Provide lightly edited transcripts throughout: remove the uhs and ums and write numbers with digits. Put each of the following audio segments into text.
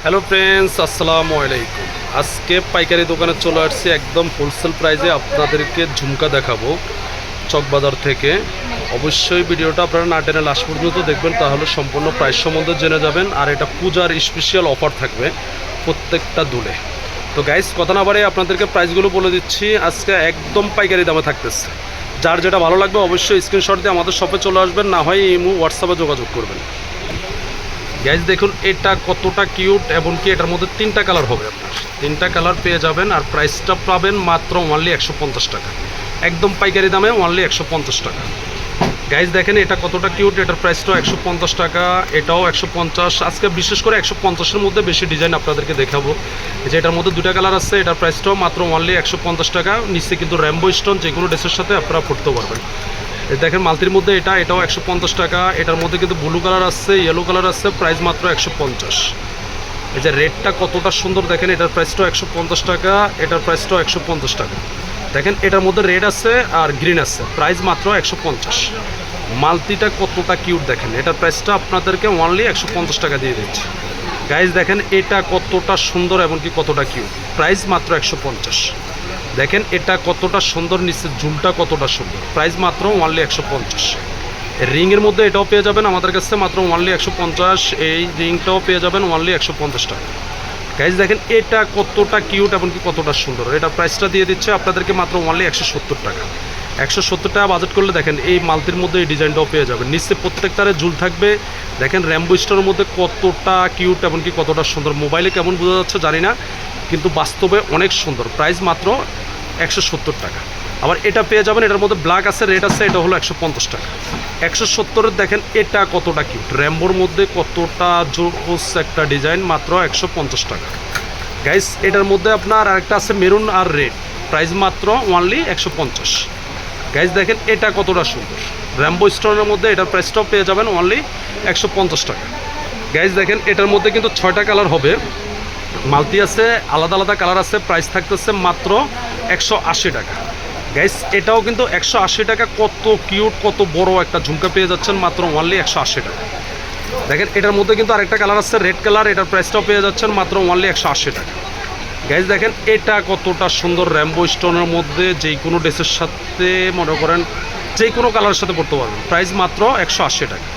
Hello friends, আসসালামু আলাইকুম। আজকে পাইকারি দোকানে চলে আসছি, একদম হোলসেল প্রাইসে আপনাদেরকে ঝুমকা দেখাবো চকবাজার থেকে। অবশ্যই ভিডিওটা আপনারা না টেনে লাস্ট পর্যন্ত দেখবেন, তাহলে সম্পূর্ণ প্রাইস সম্বন্ধে জেনে যাবেন। আর এটা পূজার স্পেশাল অফার থাকবে প্রত্যেকটা দুলে। তো গাইস, কথা না বাড়ে আপনাদেরকে প্রাইসগুলো বলে দিচ্ছি। আজকে একদম পাইকারি দামে থাকতেছে। যার যেটা ভালো লাগবে অবশ্যই স্ক্রিনশট দিয়ে আমাদের শপে চলে আসবেন, না হয় ইমো হোয়াটসঅ্যাপে যোগাযোগ করবেন। গাইজ দেখুন এটা কতটা কিউট, এবং কি এটার মধ্যে তিনটা কালার হবে। আপনার তিনটা কালার পেয়ে যাবেন, আর প্রাইসটা পাবেন মাত্র অনলি 150 টাকা। একদম পাইকারি দামে অনলি 150 টাকা। গাইজ দেখেন এটা কতটা কিউট, এটার প্রাইসটাও 150 টাকা, এটাও 150। আজকে বিশেষ করে 150-এর মধ্যে বেশি ডিজাইন আপনাদেরকে দেখাবো। যে এটার মধ্যে দুটা কালার আছে, এটার প্রাইসটাও মাত্র অনলি 150 টাকা। নিচে কিন্তু র্যাম্বো স্টোন, যে কোনো ড্রেসের সাথে আপনারা পড়তে পারবেন। দেখেন মালতির মধ্যে এটাও 150 টাকা। এটার মধ্যে কিন্তু ব্লু কালার আছে, ইয়েলো কালার আছে, প্রাইস মাত্র 150। এই যে রেডটা কতটা সুন্দর দেখেন, এটার প্রাইসটাও 150 টাকা, এটার প্রাইসটাও 150 টাকা। দেখেন এটার মধ্যে রেড আছে আর গ্রিন আছে, প্রাইস মাত্র 150। মালতিটা কতটা কিউট দেখেন, এটার প্রাইসটা আপনাদেরকে অনলি 150 টাকা দিয়ে দিচ্ছি। গাইজ দেখেন এটা কতটা সুন্দর এবং কি কতটা কিউট, প্রাইস মাত্র 150। দেখেন এটা কতটা সুন্দর, নিচের ঝুমটা কতটা সুন্দর, প্রাইস মাত্র অনলি 150। রিংয়ের মধ্যে এটাও পেয়ে যাবেন আমাদের কাছে মাত্র অনলি 150। এই রিংটাও পেয়ে যাবেন অনলি 150 টাকা। গাইজ দেখেন এটা কতটা কিউট এবং কি কতটা সুন্দর, এটা প্রাইসটা দিয়ে দিচ্ছে আপনাদেরকে মাত্র অনলি 170 টাকা। 170 টাকা বাজেট করলে দেখেন এই মালতির মধ্যে এই ডিজাইনটাও পেয়ে যাবেন। নিচে প্রত্যেকটারে ঝুল থাকবে। দেখেন র্যাম্বো স্টোনের মধ্যে কতটা কিউট এবং কি কতটা সুন্দর। মোবাইলে কেমন বোঝা যাচ্ছে জানি না, কিন্তু বাস্তবে অনেক সুন্দর। প্রাইস মাত্র 170 টাকা। আবার এটা পেয়ে যাবেন, এটার মধ্যে ব্ল্যাক আছে, রেড আছে, এটা হলো 150 টাকা। 170-এর দেখেন এটা কতটা কিউট, র্যাম্বোর মধ্যে কতটা জোস একটা ডিজাইন, মাত্র 150 টাকা। গাইস এটার মধ্যে আপনার আরেকটা আছে মেরুন আর রেড, প্রাইস মাত্র অনলি 150। গাইস দেখেন এটা কতটা সুন্দর, র্যাম্বো স্টোনের মধ্যে এটার প্রাইসটাও পেয়ে যাবেন অনলি 150 টাকা। গাইস দেখেন এটার মধ্যে কিন্তু 6টা কালার হবে, মালতি আছে, আলাদা আলাদা কালার আছে, প্রাইস থাকতেছে মাত্র 180 টাকা। গাইস এটাও কিন্তু 180 টাকা। কত কিউট, কত বড় একটা ঝুমকা পেয়ে যাচ্ছেন মাত্র অনলি 180 টাকা। দেখেন এটার মধ্যে কিন্তু আরেকটা কালার আছে রেড কালার, এটার প্রাইসটাও পেয়ে যাচ্ছেন মাত্র অনলি 180 টাকা। গাইস দেখেন এটা কতটা সুন্দর, র্যাম্বো স্টোনের মধ্যে যে কোনো ড্রেসের সাথে মনে করেন যে কোনো কালারের সাথে পড়তে পারবেন, প্রাইস মাত্র 180 টাকা।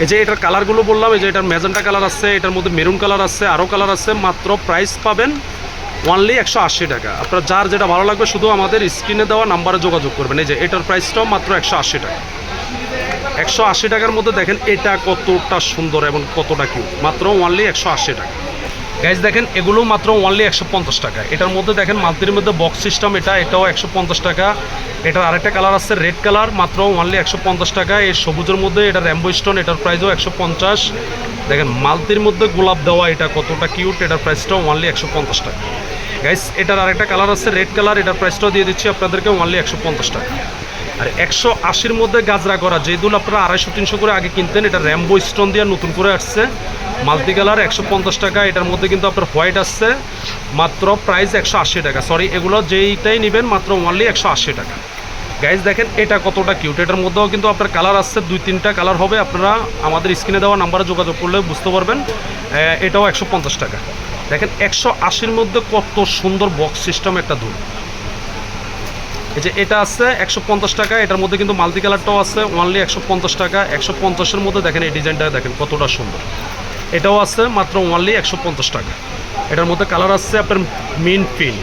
এই যে এটার কালারগুলো বললাম, এই যে এটার ম্যাজেন্টা কালার আছে, এটার মধ্যে মেরুন কালার আছে, আরও কালার আছে, মাত্র প্রাইস পাবেন অনলি 180 টাকা। আপনার যার যেটা ভালো লাগবে শুধু আমাদের স্ক্রিনে দেওয়া নাম্বারে যোগাযোগ করবেন। এই যে এটার প্রাইসটাও মাত্র 180 টাকা। 180 টাকার মধ্যে দেখেন এটা কতটা সুন্দর এবং কতটা কিউট, মাত্র অনলি 180 টাকা। গাইজ দেখেন এগুলো মাত্র অনলি 150 টাকা। এটার মধ্যে দেখেন মালতির মধ্যে বক্স সিস্টেম, এটাও 150 টাকা। এটার আরেকটা কালার আছে রেড কালার, মাত্র অনলি 150 টাকা। এই সবুজের মধ্যে এটা র্যাম্বো স্টোন, এটার প্রাইসও 150। দেখেন মালতির মধ্যে গোলাপ দেওয়া, এটা কতটা কিউট, এটার প্রাইসটাও অনলি 150 টাকা। গাইস এটার আরেকটা কালার আছে রেড কালার, এটার প্রাইসটাও দিয়ে দিচ্ছি আপনাদেরকে অনলি 150 টাকা। আর 180-র মধ্যে গাজরা করা, যেগুলো আপনারা 250-300 করে আগে কিনতেন, এটা র্যাম্বো স্টোন দিয়ে নতুন করে আসছে, মাল্টি কালার 150 টাকা। এটার মধ্যে কিন্তু আপনার হোয়াইট আসছে, মাত্র প্রাইস 180 টাকা। সরি, এগুলো যেইটাই নেবেন মাত্র অনলি 180 টাকা। গাইজ দেখেন এটা কতটা কিউট, এটার মধ্যেও কিন্তু আপনার কালার আসছে, 2-3টা কালার হবে। আপনারা আমাদের স্ক্রিনে দেওয়া নাম্বারে যোগাযোগ করলে বুঝতে পারবেন। এটাও 150 টাকা। দেখেন 180-র মধ্যে কত সুন্দর বক্স সিস্টেম একটা দুল। এই যে এটা আছে 150 টাকা। এটার মধ্যে কিন্তু মাল্টি কালারটাও আছে অনলি 150 টাকা। 150-এর মধ্যে দেখেন এই ডিজাইনটা দেখেন কতটা সুন্দর, এটাও আছে মাত্র অনলি 150 টাকা। এটার মধ্যে কালার আছে আপনার মিন্ট পিঙ্ক,